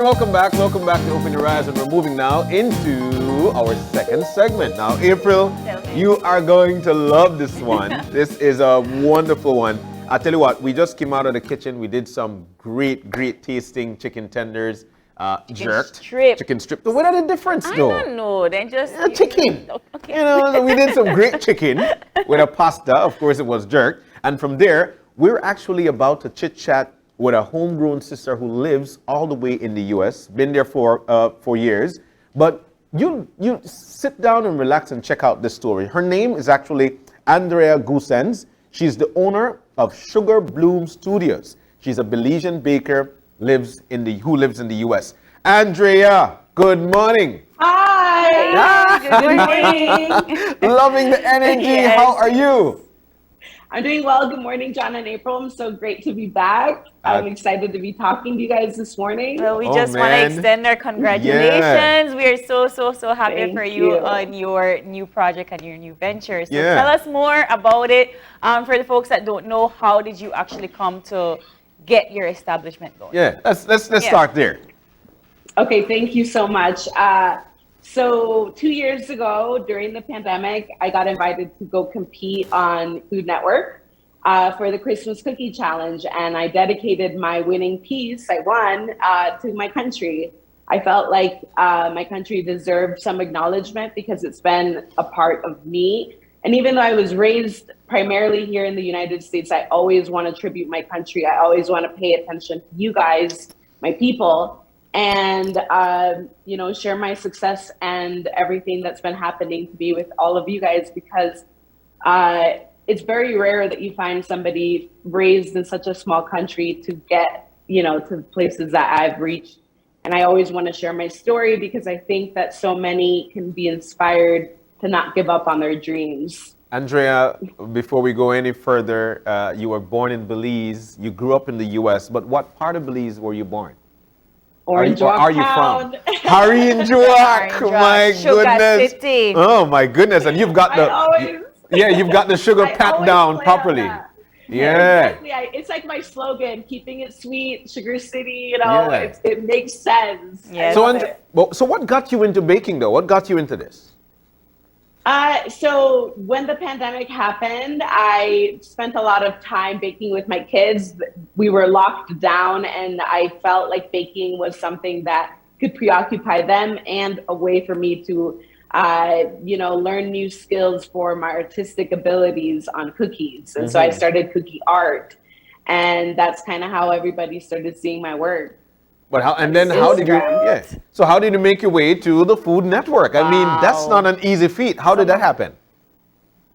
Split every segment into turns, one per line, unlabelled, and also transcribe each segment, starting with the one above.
right, welcome back. Welcome back to Open Your Eyes, and we're moving now into our second segment. Now, April, you are going to love this one. This is a wonderful one. I tell you what, we just came out of the kitchen. We did some great tasting chicken tenders, chicken strip. So what are the difference, though?
I don't know. Then just
chicken.
Okay.
You know, we did some great chicken with a pasta. Of course, it was jerk. And from there, we're actually about to chit chat with a homegrown sister who lives all the way in the U.S. Been there for years. But you sit down and relax and check out this story. Her name is actually Andrea Goosens. She's the owner of Sugar Bloom Studios. She's a Belizean baker who lives in the U.S. Andrea, good morning.
Hi. Good morning.
Loving the energy.
Yes.
How are you?
I'm doing well. Good morning, John and April. I'm so great to be back. I'm excited to be talking to you guys this morning.
Well, we just want to extend our congratulations. Yeah. We are so happy for you on your new project and your new venture. So tell us more about it. For the folks that don't know, how did you actually come to get your establishment going?
Yeah, let's start there.
Okay, thank you so much. So 2 years ago, during the pandemic, I got invited to go compete on Food Network for the Christmas Cookie Challenge, and I dedicated my winning piece, I won, to my country. I felt like my country deserved some acknowledgement because it's been a part of me. And even though I was raised primarily here in the United States, I always want to tribute my country. I always want to pay attention to you guys, my people, and share my success and everything that's been happening to be with all of you guys, because it's very rare that you find somebody raised in such a small country to get to places that I've reached. And I always want to share my story because I think that so many can be inspired to not give up on their dreams.
Andrea, before we go any further, you were born in Belize. You grew up in the U.S., but what part of Belize were you born?
Orange
Walk are you from? Orange Walk. My goodness.
City.
Oh my goodness. And you've got you've got the sugar pat down properly. Yeah.
Exactly. It's like my slogan, keeping it sweet, Sugar City, it makes sense.
Yeah.
So what got you into baking though? What got you into this?
So when the pandemic happened, I spent a lot of time baking with my kids. We were locked down, and I felt like baking was something that could preoccupy them and a way for me to, learn new skills for my artistic abilities on cookies. And so I started cookie art, and that's kind of how everybody started seeing my work.
But how did you? Yeah. So how did you make your way to the Food Network? I mean, that's not an easy feat. How did that happen?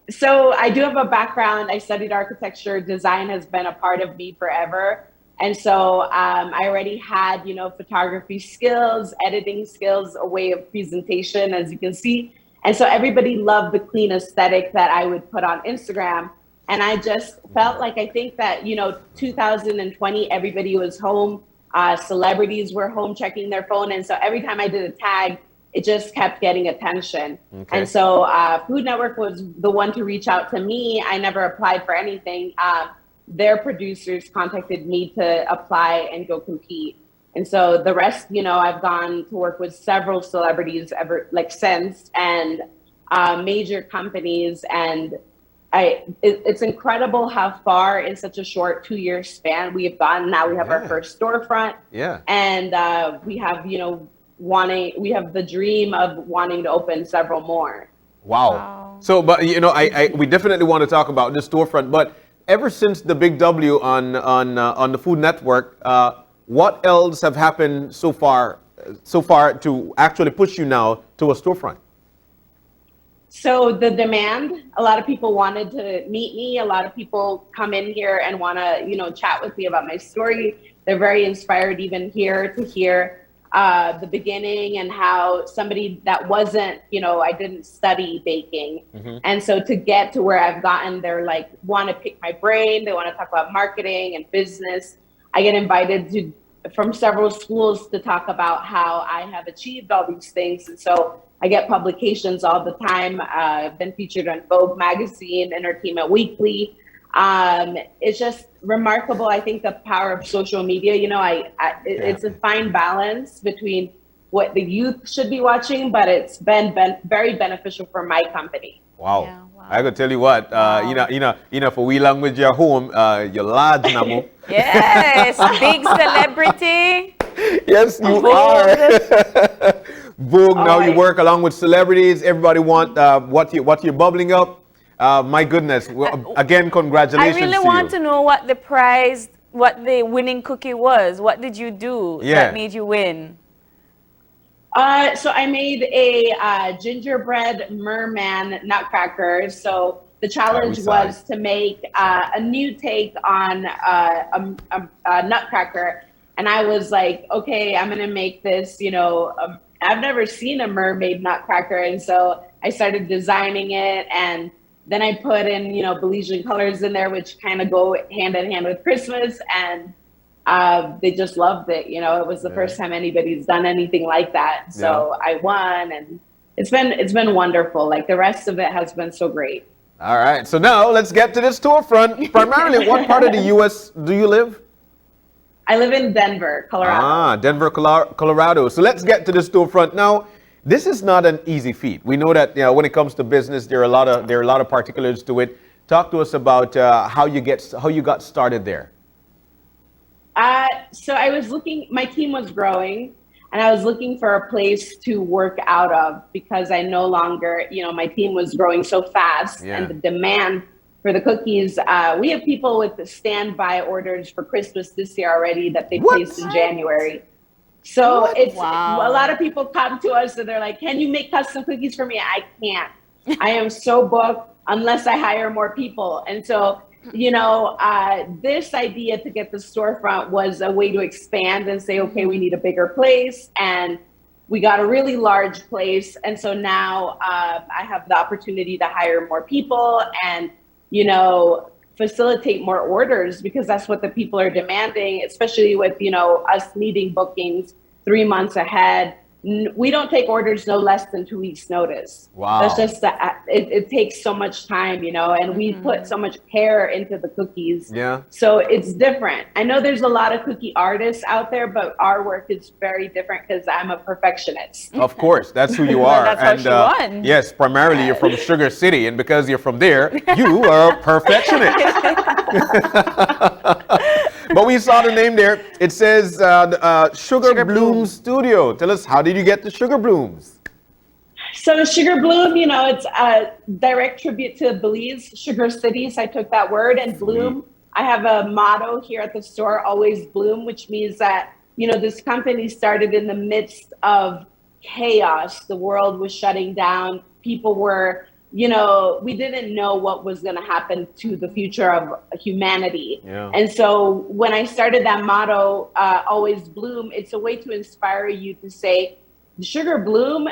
So I do have a background. I studied architecture. Design has been a part of me forever. And so I already had, photography skills, editing skills, a way of presentation, as you can see. And so everybody loved the clean aesthetic that I would put on Instagram. And I just felt like, I think that, 2020, everybody was home. Celebrities were home checking their phone. And so every time I did a tag, it just kept getting attention. Okay. And so Food Network was the one to reach out to me. I never applied for anything. Their producers contacted me to apply and go compete. And so the rest, I've gone to work with several celebrities since, and major companies. And it's incredible how far in such a short 2-year span we have gotten. Now we have our first storefront.
Yeah.
And we have, we have the dream of wanting to open several more.
Wow. So, but we definitely want to talk about this storefront. But ever since the big W on the Food Network, what else have happened so far to actually push you now to a storefront?
So the demand, a lot of people wanted to meet me. A lot of people come in here and want to, chat with me about my story. They're very inspired even here to hear the beginning and how somebody that wasn't, I didn't study baking. And so to get to where I've gotten, they're like, want to pick my brain. They want to talk about marketing and business. I get invited from several schools to talk about how I have achieved all these things. And so I get publications all the time. I've been featured on Vogue magazine, Entertainment Weekly. It's just remarkable. I think the power of social media, it's a fine balance between what the youth should be watching, but it's been very beneficial for my company.
Wow.
Yeah, wow.
I could tell you what, for we language your home, your large namo.
Yes, big celebrity.
Yes, you are. Boom, now you work along with celebrities. Everybody want what you're bubbling up. My goodness. Well, again, congratulations.
I really want to know what the winning cookie was. What did you do that made you win?
So I made a gingerbread merman nutcracker. So the challenge was to make a new take on a nutcracker. And I was like, okay, I'm going to make this, I've never seen a mermaid nutcracker. And so I started designing it. And then I put in, Belizean colors in there, which kind of go hand in hand with Christmas. And they just loved it. It was the first time anybody's done anything like that. So I won, and it's been wonderful. Like, the rest of it has been so great.
All right. So now let's get to the storefront. Primarily, what part of the U.S. do you live?
I live in Denver, Colorado.
Denver, Colorado. So let's get to the storefront. Now, this is not an easy feat. We know that when it comes to business, there are a lot of particulars to it. Talk to us about how you got started there.
So I was my team was growing, and I was looking for a place to work out of because I no longer, my team was growing so fast and the demand for the cookies. We have people with the standby orders for Christmas this year already that they placed in January. So it's a lot of people come to us and they're like, can you make custom cookies for me? I can't. I am so booked unless I hire more people. And so this idea to get the storefront was a way to expand and say, okay, we need a bigger place. And we got a really large place. And so now I have the opportunity to hire more people and, facilitate more orders, because that's what the people are demanding, especially with, us needing bookings 3 months ahead. We don't take orders no less than 2 weeks notice.
Wow.
That's just it takes so much time, and we put so much care into the cookies.
Yeah.
So it's different. I know there's a lot of cookie artists out there, but our work is very different because I'm a perfectionist.
Of course, that's who you are.
That's how she won.
Yes, primarily you're from Sugar City, and because you're from there, you are a perfectionist. But we saw the name there. It says Sugar Bloom Studio. Tell us, how did you get the Sugar Blooms?
So Sugar Bloom, it's a direct tribute to Belize, Sugar City. So I took that word and bloom. I have a motto here at the store, always bloom, which means that, this company started in the midst of chaos. The world was shutting down. People were, we didn't know what was going to happen to the future of humanity. Yeah. And so when I started that motto, always bloom, it's a way to inspire you to say, the Sugar Bloom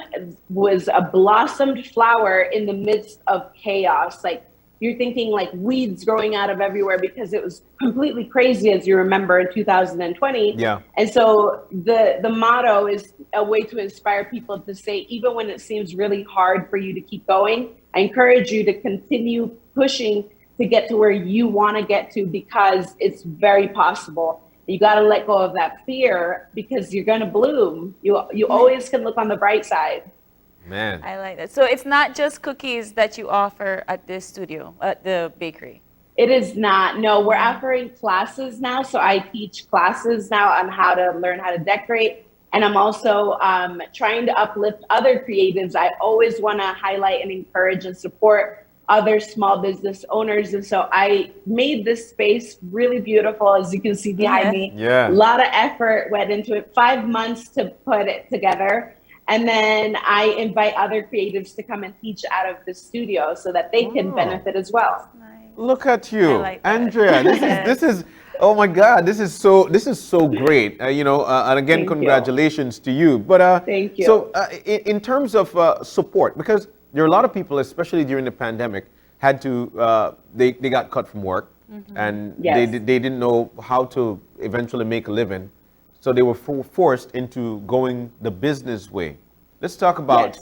was a blossomed flower in the midst of chaos. Like, you're thinking like weeds growing out of everywhere because it was completely crazy, as you remember, in 2020. Yeah. And so the motto is a way to inspire people to say, even when it seems really hard for you to keep going, I encourage you to continue pushing to get to where you want to get to, because it's very possible. You got to let go of that fear, because you're going to bloom. You always can look on the bright side.
Man,
I like that. So it's not just cookies that you offer at this studio, at the bakery.
It is not. No, we're offering classes now. So I teach classes now on how to learn how to decorate. And I'm also trying to uplift other creatives. I always want to highlight and encourage and support other small business owners. And so I made this space really beautiful, as you can see behind me.
Yeah.
A lot of effort went into it, 5 months to put it together. And then I invite other creatives to come and teach out of the studio so that they can benefit as well.
Nice.
Look at you,
like
Andrea. This is oh my God, this is so great. And again,
Thank
congratulations to you. But
thank you.
So in terms of support, because there are a lot of people, especially during the pandemic, had to they got cut from work, and they didn't know how to eventually make a living. So they were forced into going the business way. Let's talk about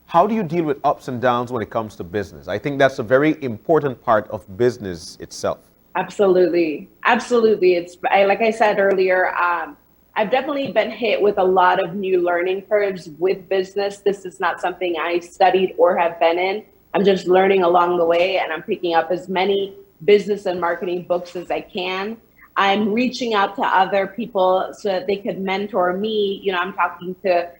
how do you deal with ups and downs when it comes to business? I think that's a very important part of business itself.
Absolutely. Absolutely. Like I said earlier, I've definitely been hit with a lot of new learning curves with business. This is not something I studied or have been in. I'm just learning along the way, and I'm picking up as many business and marketing books as I can. I'm reaching out to other people so that they could mentor me. I'm talking to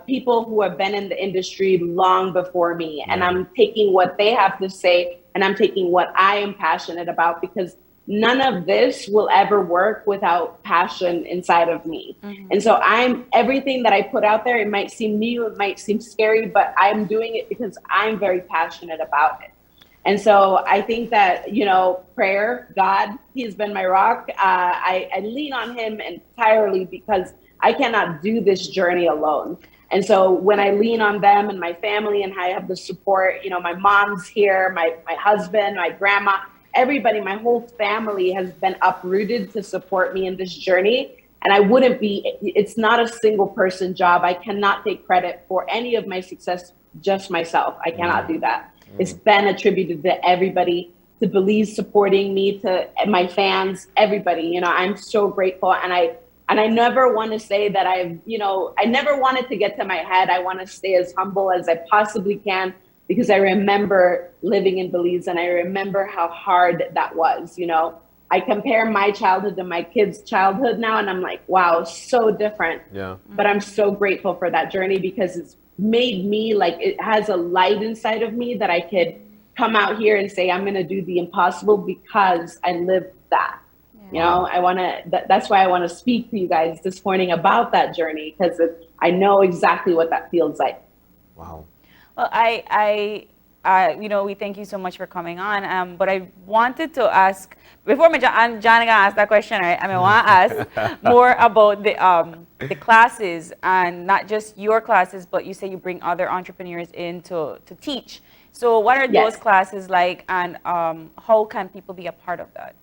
people who have been in the industry long before me, and I'm taking what they have to say, and I'm taking what I am passionate about, because none of this will ever work without passion inside of me. And so everything that I put out there, it might seem new, it might seem scary, but I'm doing it because I'm very passionate about it. And so I think that, prayer, God, He's been my rock. I lean on Him entirely because I cannot do this journey alone. And so when I lean on them and my family, and I have the support, my mom's here, my husband, my grandma, everybody, my whole family has been uprooted to support me in this journey. And it's not a single person job. I cannot take credit for any of my success, just myself. I cannot do that. It's been attributed to everybody, to Belize supporting me, to my fans, everybody. I'm so grateful. And I never want to say that I never wanted to get to my head. I want to stay as humble as I possibly can, because I remember living in Belize and I remember how hard that was. I compare my childhood to my kids' childhood now, and I'm like, wow, so different.
Yeah.
But I'm so grateful for that journey, because it's made me, it has a light inside of me that I could come out here and say, I'm going to do the impossible because I lived that. That's why I want to speak to you guys this morning about that journey, because I know exactly what that feels like.
Wow.
Well, we thank you so much for coming on. But I wanted to ask, before John gonna ask that question, right? I want to ask more about the classes, and not just your classes, but you say you bring other entrepreneurs in to teach. So what are those classes like, and how can people be a part of that?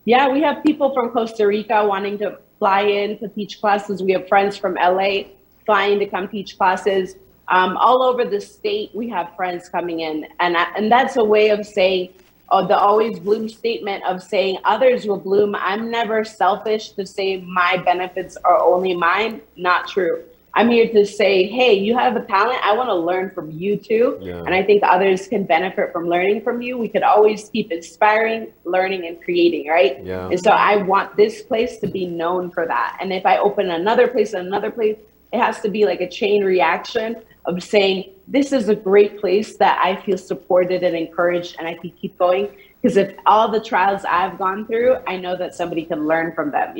Yeah, we have people from Costa Rica wanting to fly in to teach classes. We have friends from LA flying to come teach classes. All over the state, we have friends coming in. And that's a way of saying, the always bloom statement of saying others will bloom. I'm never selfish to say my benefits are only mine. Not true. I'm here to say, hey, you have a talent. I want to learn from you too. Yeah. And I think others can benefit from learning from you. We could always keep inspiring, learning, and creating, right?
Yeah.
And so I want this place to be known for that. And if I open another place, it has to be like a chain reaction of saying, this is a great place that I feel supported and encouraged, and I can keep going. Because if all the trials I've gone through, I know that somebody can learn from them,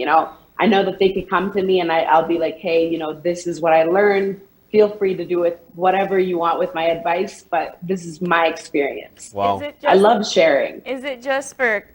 I know that they could come to me and I'll be like, hey, this is what I learned. Feel free to do it whatever you want with my advice, but this is my experience.
Wow.
I love sharing.
Is it just for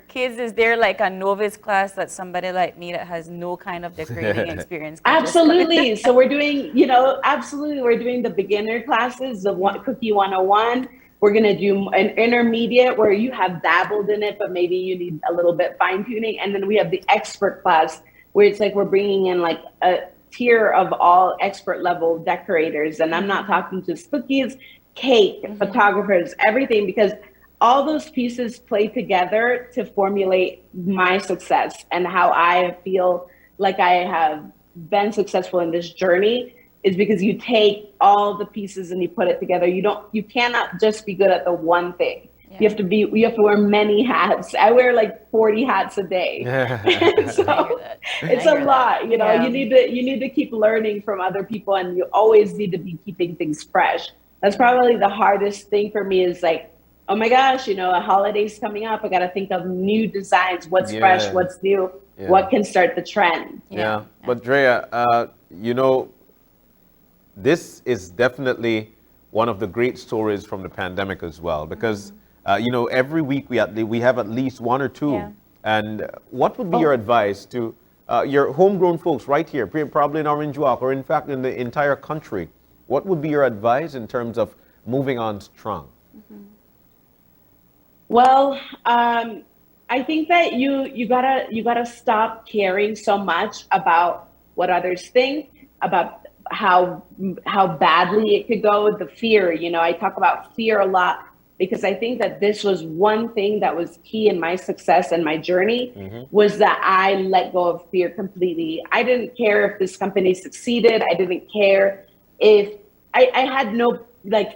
kids? Is there like a novice class that somebody like me that has no kind of decorating experience can
Absolutely. So we're doing, we're doing the beginner classes, the Cookie 101. We're going to do an intermediate where you have dabbled in it, but maybe you need a little bit fine tuning. And then we have the expert class where it's like we're bringing in like a tier of all expert level decorators. And I'm not talking just cookies, cake, photographers, everything, because all those pieces play together to formulate my success and how I feel like I have been successful in this journey. Is because you take all the pieces and you put it together. You cannot just be good at the one thing. Yeah. You have to wear many hats. I wear like 40 hats a day. So it's a lot,
Yeah.
you need to keep learning from other people, and you always need to be keeping things fresh. That's probably the hardest thing for me, is like, oh my gosh, a holiday's coming up. I got to think of new designs. What's fresh, what's new, what can start the trend.
Yeah. But Andrea, this is definitely one of the great stories from the pandemic as well, because every week we have at least one or two. Yeah. And what would be your advice to your homegrown folks right here, probably in Orange Walk, or in fact in the entire country? What would be your advice in terms of moving on strong?
Well, I think that you gotta stop caring so much about what others think, about how badly it could go, the fear. I talk about fear a lot because I think that this was one thing that was key in my success and my journey was that I let go of fear completely. I didn't care if this company succeeded. I didn't care if I had no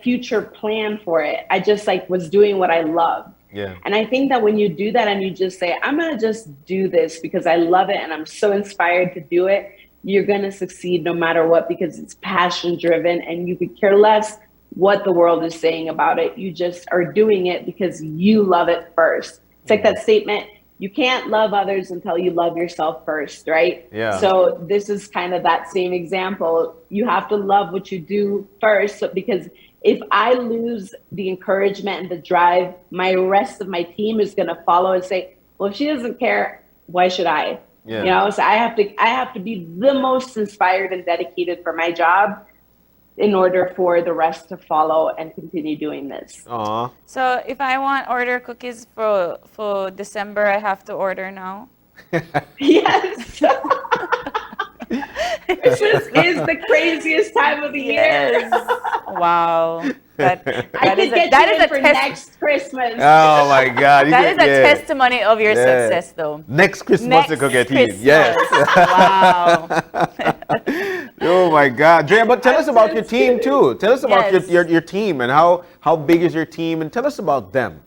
future plan for it. I just was doing what I loved.
Yeah.
And I think that when you do that and you just say, I'm going to just do this because I love it and I'm so inspired to do it, you're going to succeed no matter what, because it's passion driven and you could care less what the world is saying about it. You just are doing it because you love it first. It's like that statement, you can't love others until you love yourself first, right?
Yeah.
So this is kind of that same example. You have to love what you do first, because if I lose the encouragement and the drive, my rest of my team is going to follow and say, well, if she doesn't care, why should I?
Yeah.
So I have to be the most inspired and dedicated for my job in order for the rest to follow and continue doing this.
Aww.
So if I want order cookies for December, I have to order now?
Yes. This is the craziest time of the year.
Wow. That is
next Christmas.
Oh my God.
That is a testimony of your success, though.
Next Christmas you could get in. Yes.
Wow.
Oh my God. Andrea, but tell us about your team too. Tell us about your team and how big is your team, and tell us about them.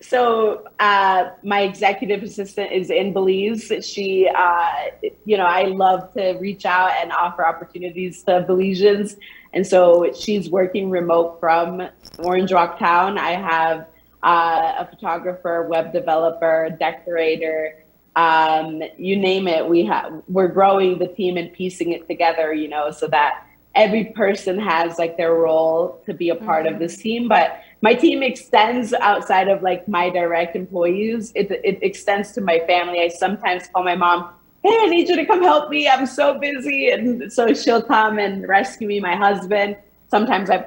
So my executive assistant is in Belize. She, I love to reach out and offer opportunities to Belizeans. And so she's working remote from Orange Rock Town. I have a photographer, web developer, decorator, you name it. We're growing the team and piecing it together, so that every person has their role to be a part of this team. But my team extends outside of my direct employees. It extends to my family. I sometimes call my mom, hey, I need you to come help me. I'm so busy. And so she'll come and rescue me. My husband, sometimes I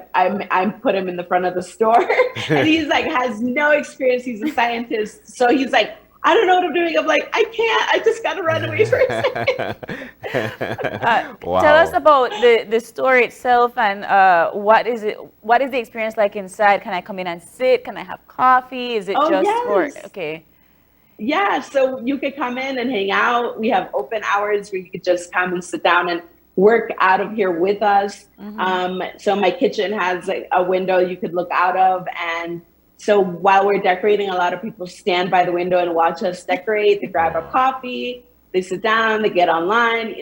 put him in the front of the store and he's has no experience. He's a scientist. So he's I don't know what I'm doing. I'm I can't. I just got to run away for a second.
Wow.
Tell us about the store itself and what is the experience like inside? Can I come in and sit? Can I have coffee? Is it for okay?
Yeah, so you could come in and hang out. We have open hours where you could just come and sit down and work out of here with us. So my kitchen has a window you could look out of, and so while we're decorating, a lot of people stand by the window and watch us decorate. They grab a coffee, they sit down, they get online.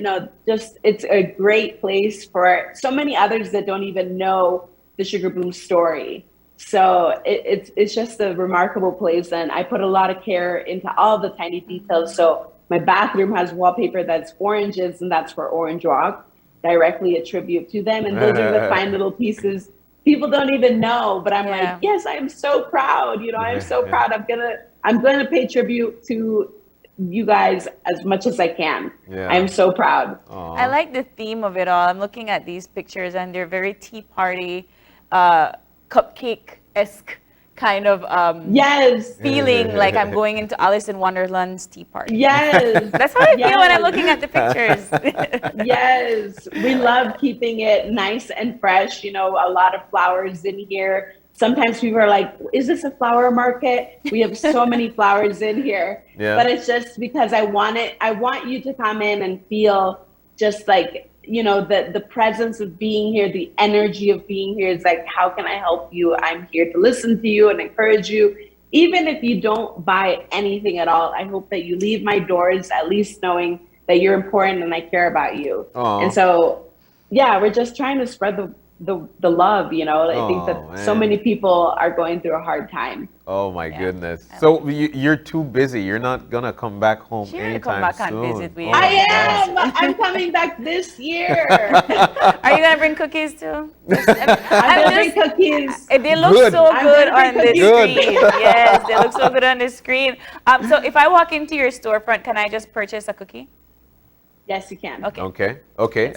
It's a great place for so many others that don't even know the Sugar Bloom story. So it's just a remarkable place, and I put a lot of care into all the tiny details. So my bathroom has wallpaper that's oranges, and that's for Orange Rock, directly a tribute to them. And those are the fine little pieces people don't even know, but I'm yes, I am so proud. I'm so proud. I'm gonna pay tribute to you guys as much as I can. I'm so proud.
Aww.
I like the theme of it all. I'm looking at these pictures and they're very tea party, cupcake-esque kind of feeling, like I'm going into Alice in Wonderland's tea party.
Yes.
That's how I feel when I'm looking at the pictures.
Yes. We love keeping it nice and fresh. A lot of flowers in here. Sometimes people are like, is this a flower market? We have so many flowers in here.
Yeah.
But it's just because I want you to come in and feel just the presence of being here, the energy of being here is how can I help you? I'm here to listen to you and encourage you. Even if you don't buy anything at all, I hope that you leave my doors at least knowing that you're important and I care about you.
Aww.
And so, we're just trying to spread the love, I think that so many people are going through a hard time.
Oh my goodness. So you're too busy. You're not going to come back home anytime soon.
And visit me.
I am. I'm coming back this year.
Are you going to bring cookies too?
I'm going to bring cookies.
They look so good on the screen. Yes, they look so good on the screen. So if I walk into your storefront, can I just purchase a cookie?
Yes, you can.
Okay.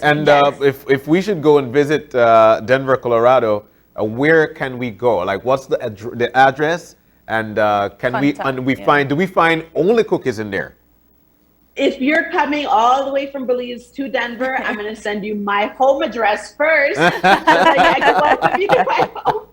And if we should go and visit Denver, Colorado, where can we go? What's the address? And do we find only cookies in there?
if you're coming all the way from Belize to Denver, I'm going to send you my home address first. So that I can welcome you to my home.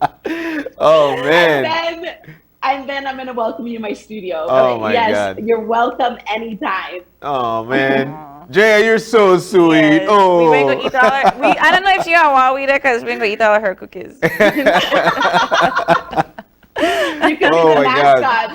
Oh, man.
And then I'm going to welcome you to my studio.
Oh,
But
my
yes,
God.
you're welcome anytime.
Oh, man. Drea, you're so sweet.
Yes.
Oh.
We going to eat all her, I don't know if she got Huawei there because we're going to eat all of her cookies.
You can be the mascots.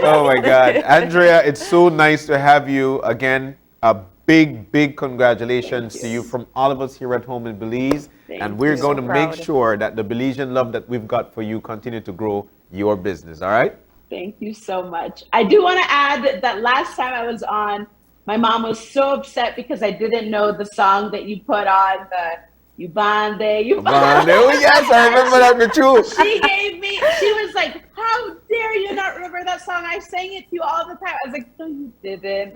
Oh my God. Andrea, it's so nice to have you again. A big congratulations to you from all of us here at home in Belize. And we're going to make sure that the Belizean love that we've got for you continue to grow your business. All right?
Thank you so much. I do want to add that last time I was on, my mom was so upset because I didn't know the song that you put on, the You Bande, You Bande.
Oh, yes, I remember that for true.
She was like, how dare you not remember that song? I sang it to you all the time. I was like, no, you didn't.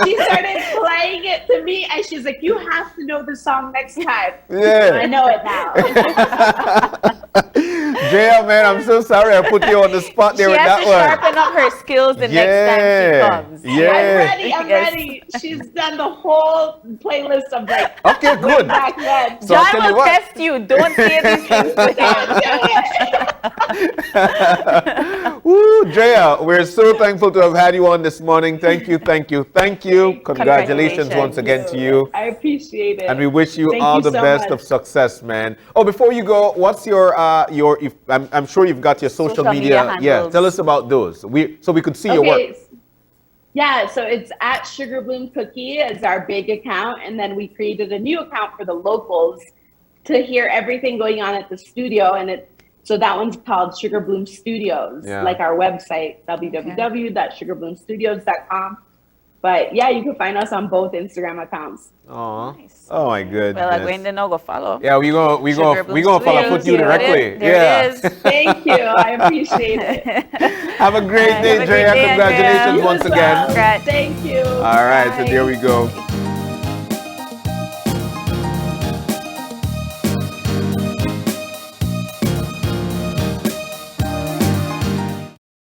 She started playing it to me, and she's like, you have to know the song next time.
Yeah.
I know it now.
Drea, man, I'm so sorry I put you on the spot there with that one.
She has to sharpen up her skills the next time she comes.
Yeah.
I'm ready. She's done the whole playlist of like,
okay, good.
Back then.
So
John will test you. Don't say these things to him.
Woo, Drea, we're so thankful to have had you on this morning. Thank you. Congratulations once again to you.
I appreciate it.
And we wish you all the best of success, man. Oh, before you go, what's your I'm sure you've got your social media. Yeah, tell us about those. So we could see your work.
Yeah, so it's at Sugar Bloom Cookie as our big account, and then we created a new account for the locals to hear everything going on at the studio, and so that one's called Sugar Bloom Studios, like our website, www.sugarbloomstudios.com. But yeah, you can find us on both Instagram accounts.
Oh, nice. Oh my goodness.
Well, I'm going to know, go follow.
Yeah, we go follow put you directly.
There it is.
Thank you. I appreciate it.
Have a great day, Drea. Congratulations once again.
Thank you.
All right, so there we go.